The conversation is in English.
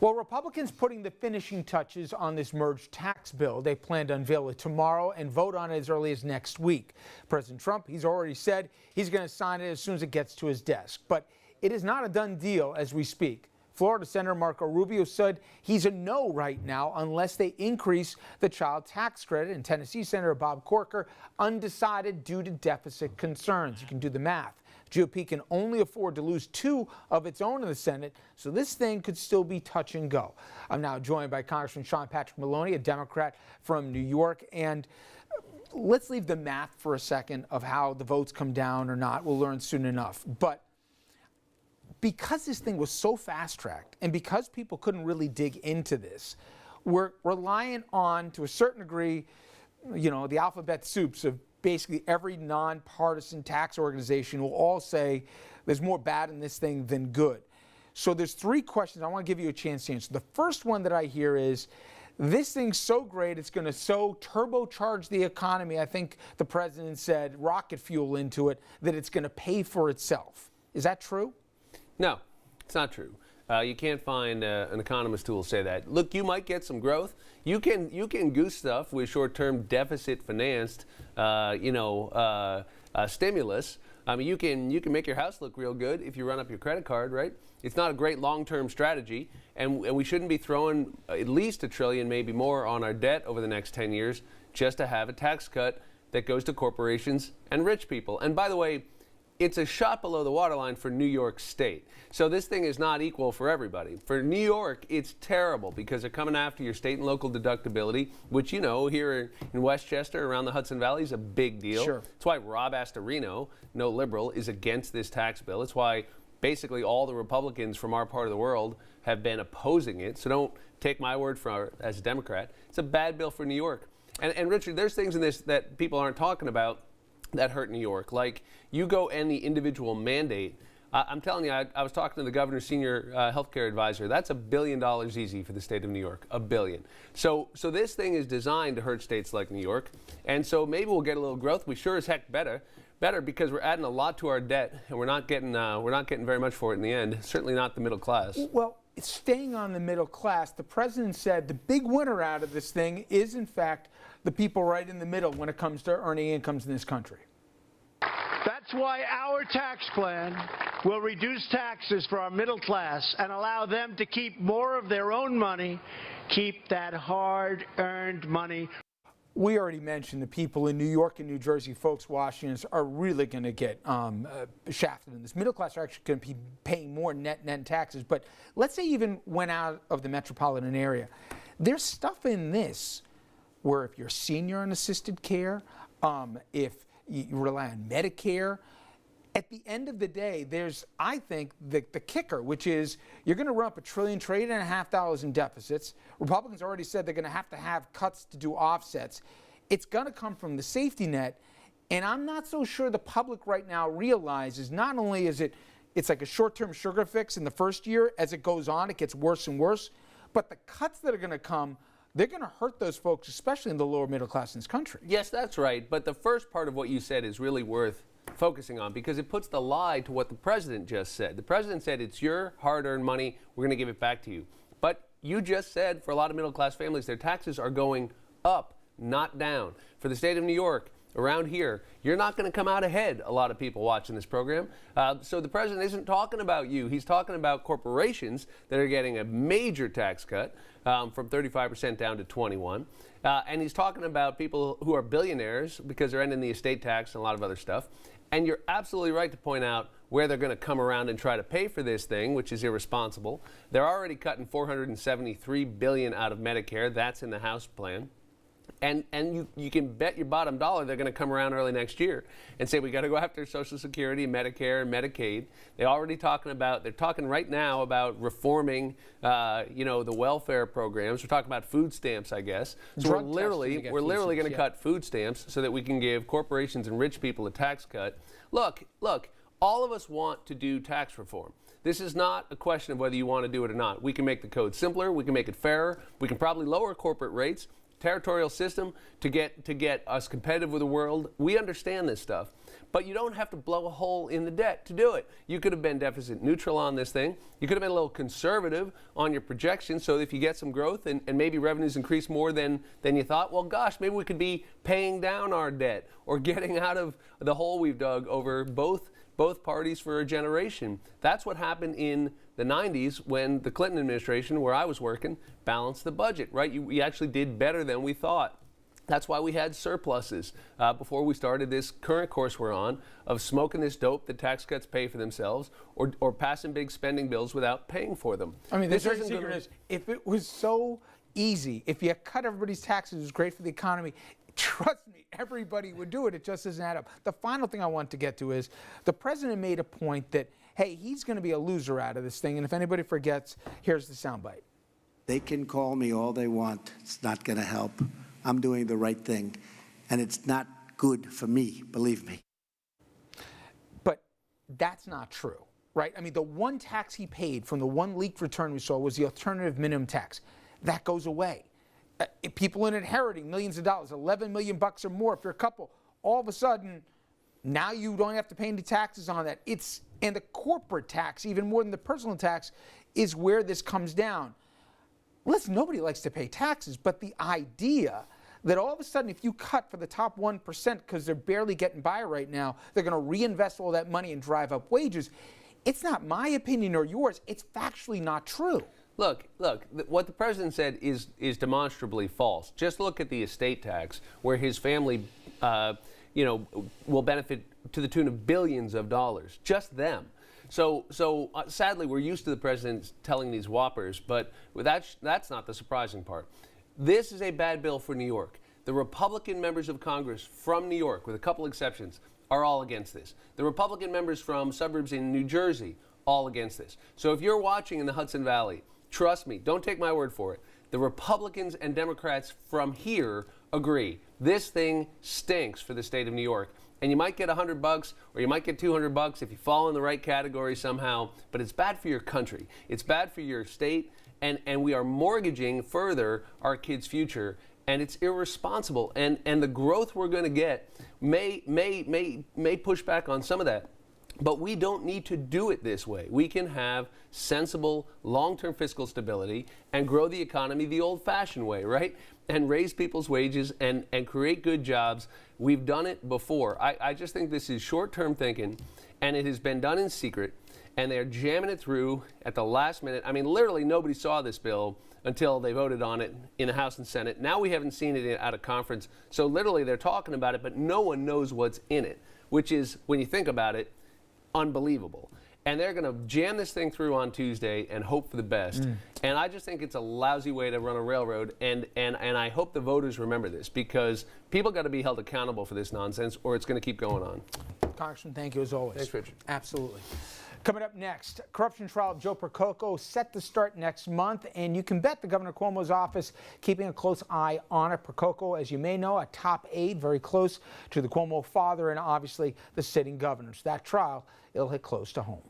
Well, Republicans putting the finishing touches on this merged tax bill. They plan to unveil it tomorrow and vote on it as early as next week. President Trump, he's already said he's going to sign it as soon as it gets to his desk. But it is not a done deal as we speak. Florida Senator Marco Rubio said he's a no right now unless they increase the child tax credit. And Tennessee Senator Bob Corker undecided due to deficit concerns. You can do the math. GOP can only afford to lose 2 of its own in the Senate, so this thing could still be touch and go. I'm now joined by Congressman Patrick Maloney, a Democrat from New York. And let's leave the math for a second of how the votes come down or not. We'll learn soon enough. But because this thing was so fast-tracked and because people couldn't really dig into this, we're reliant on, to a certain degree, the alphabet soups of basically every nonpartisan tax organization will all say there's more bad in this thing than good. So there's 3 questions I want to give you a chance to answer. The first one that I hear is, this thing's so great, it's going to so turbocharge the economy. I think the president said rocket fuel into it, that it's going to pay for itself. Is that true? No, it's not true. You can't find an economist who will say that. Look, you might get some growth. You can goose stuff with short-term deficit financed, stimulus. I mean, you can make your house look real good if you run up your credit card, right? It's not a great long-term strategy, and we shouldn't be throwing at least $1 trillion, maybe more, on our debt over the next 10 years just to have a tax cut that goes to corporations and rich people. And by the way, it's a shot below the waterline for New York State. So this thing is not equal for everybody. For New York, it's terrible because they're coming after your state and local deductibility, which, here in Westchester, around the Hudson Valley, is a big deal. Sure. That's why Rob Astorino, no liberal, is against this tax bill. It's why basically all the Republicans from our part of the world have been opposing it. So don't take my word for it as a Democrat. It's a bad bill for New York. And Richard, there's things in this that people aren't talking about that hurt New York. Like, you go end the individual mandate. I'm telling you, I was talking to the governor's senior healthcare advisor. That's $1 billion easy for the state of New York, $1 billion. So this thing is designed to hurt states like New York. And so maybe we'll get a little growth. We sure as heck better because we're adding a lot to our debt, and we're not getting very much for it in the end. Certainly not the middle class. Well, staying on the middle class, the president said the big winner out of this thing is, in fact, the people right in the middle when it comes to earning incomes in this country. That's why our tax plan will reduce taxes for our middle class and allow them to keep more of their own money, keep that hard-earned money. We already mentioned the people in New York and New Jersey, folks, Washington, are really going to get shafted in this. Middle class are actually going to be paying more net taxes. But let's say even went out of the metropolitan area. There's stuff in this where if you're senior in assisted care, if you rely on Medicare, at the end of the day, there's, I think, the kicker, which is you're going to run up $1.5 trillion in deficits. Republicans already said they're going to have cuts to do offsets. It's going to come from the safety net, and I'm not so sure the public right now realizes not only is it's like a short-term sugar fix in the first year. As it goes on, it gets worse and worse. But the cuts that are going to come, they're going to hurt those folks, especially in the lower middle class in this country. Yes, that's right. But the first part of what you said is really worth focusing on because it puts the lie to what the president just said. The president said it's your hard-earned money. We're going to give it back to you. But you just said for a lot of middle-class families, their taxes are going up, not down. For the state of New York, around here, you're not going to come out ahead, a lot of people watching this program. So the president isn't talking about you. He's talking about corporations that are getting a major tax cut from 35% down to 21%. And he's talking about people who are billionaires because they're ending the estate tax and a lot of other stuff. And you're absolutely right to point out where they're going to come around and try to pay for this thing, which is irresponsible. They're already cutting $473 billion out of Medicare. That's in the House plan. And you can bet your bottom dollar they're going to come around early next year and say we got to go after Social Security, Medicare, and Medicaid. They're talking right now about reforming, the welfare programs. We're talking about food stamps, I guess. So we're literally going to cut food stamps so that we can give corporations and rich people a tax cut. Look, all of us want to do tax reform. This is not a question of whether you want to do it or not. We can make the code simpler. We can make it fairer. We can probably lower corporate rates. Territorial system to get us competitive with the world. We understand this stuff. but you don't have to blow a hole in the debt to do it. You could have been deficit neutral on this thing. You could have been a little conservative on your projections, so if you get some growth and maybe revenues increase more than you thought, well, gosh, maybe we could be paying down our debt or getting out of the hole we've dug over both parties for a generation. That's what happened in the 90s when the Clinton administration, where I was working, balanced the budget, right? We actually did better than we thought. That's why we had surpluses before we started this current course we're on of smoking this dope that tax cuts pay for themselves or passing big spending bills without paying for them. I mean, the dirty secret is, if it was so easy, if you cut everybody's taxes, it was great for the economy, trust me, everybody would do it. It just doesn't add up. The final thing I want to get to is the president made a point that, hey, he's going to be a loser out of this thing. And if anybody forgets, here's the soundbite. They can call me all they want. It's not going to help. I'm doing the right thing. And it's not good for me, believe me. But that's not true, right? I mean, the one tax he paid from the one leaked return we saw was the alternative minimum tax. That goes away. People inheriting millions of dollars, 11 million bucks or more if you're a couple, all of a sudden, now you don't have to pay any taxes on that. And the corporate tax, even more than the personal tax, is where this comes down. Listen, nobody likes to pay taxes, but the idea that all of a sudden if you cut for the top 1% because they're barely getting by right now, they're going to reinvest all that money and drive up wages, it's not my opinion or yours. It's factually not true. Look, what the president said is demonstrably false. Just look at the estate tax, where his family, will benefit to the tune of billions of dollars, just them. So sadly, we're used to the president telling these whoppers, but that's not the surprising part. This is a bad bill for New York. The Republican members of Congress from New York, with a couple exceptions, are all against this. The Republican members from suburbs in New Jersey, all against this. So if you're watching in the Hudson Valley, trust me, don't take my word for it. The Republicans and Democrats from here agree. This thing stinks for the state of New York. And you might get $100 or you might get $200 if you fall in the right category somehow, but it's bad for your country. It's bad for your state, and we are mortgaging further our kids' future, and it's irresponsible. And the growth we're going to get may push back on some of that. But we don't need to do it this way. We can have sensible, long-term fiscal stability and grow the economy the old-fashioned way, right? And raise people's wages and create good jobs. We've done it before. I just think this is short-term thinking, and it has been done in secret, and they're jamming it through at the last minute. I mean, literally nobody saw this bill until they voted on it in the House and Senate. Now we haven't seen it at a conference. So literally they're talking about it, but no one knows what's in it, which is, when you think about it, unbelievable. And they're going to jam this thing through on Tuesday and hope for the best. And I just think it's a lousy way to run a railroad. And I hope the voters remember this, because people got to be held accountable for this nonsense, or it's going to keep going on. Congressman, thank you as always. Thanks, Richard. Absolutely. Coming up next, corruption trial of Joe Percoco set to start next month, and you can bet the Governor Cuomo's office keeping a close eye on it. Percoco, as you may know, a top aide, very close to the Cuomo father and obviously the sitting governors. That trial, it'll hit close to home.